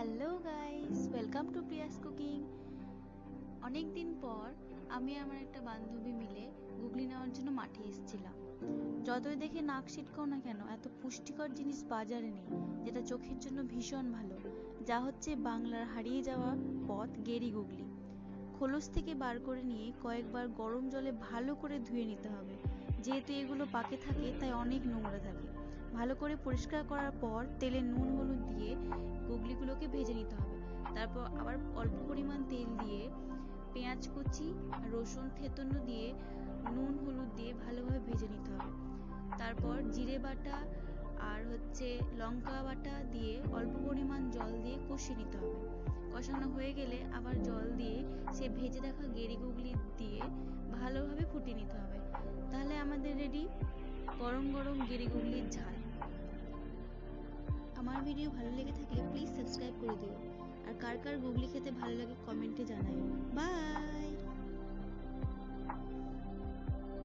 Hello guys, welcome to Prius cooking. অনেক দিন পর আমি আমার একটা বান্ধবী মিলে গুগলি নেওয়ার জন্য মাঠে এসেছিলাম। যতই দেখে নাক সিটকাও না কেন, এত পুষ্টিকর জিনিস বাজারে নেই যেটা চোখের জন্য ভীষণ ভালো, যা হচ্ছে বাংলার হারিয়ে যাওয়া পথ গেরি গুগলি। খোলস থেকে বার করে নিয়ে কয়েকবার গরম জলে ভালো করে ধুয়ে নিতে হবে। যেহেতু এগুলো পাকে থাকে তাই অনেক নোংরা থাকে। ভালো করে পরিষ্কার করার পর তেলে নুন হলুদ দিয়ে গুগলিগুলোকে ভেজে নিতে হবে। তারপর আবার অল্প পরিমাণ তেল দিয়ে পেঁয়াজ কুচি আর রসুন থেতনো দিয়ে নুন হলুদ দিয়ে ভালোভাবে ভেজে নিতে হবে। তারপর জিরে বাটা আর লঙ্কা বাটা দিয়ে অল্প পরিমাণ জল দিয়ে কষিয়ে নিতে হবে। কষানো হয়ে গেলে আবার জল দিয়ে সে ভেজে রাখা গেরি গুগলি দিয়ে ভালোভাবে ফুটিয়ে নিতে হবে। তাহলে আমাদের রেডি গরম গরম গেরি গুগলির ঝাল। আমার ভিডিও ভালো লেগে থাকলে প্লিজ সাবস্ক্রাইব করে দিও। আর কার কার গুগলি খেতে ভালো লাগে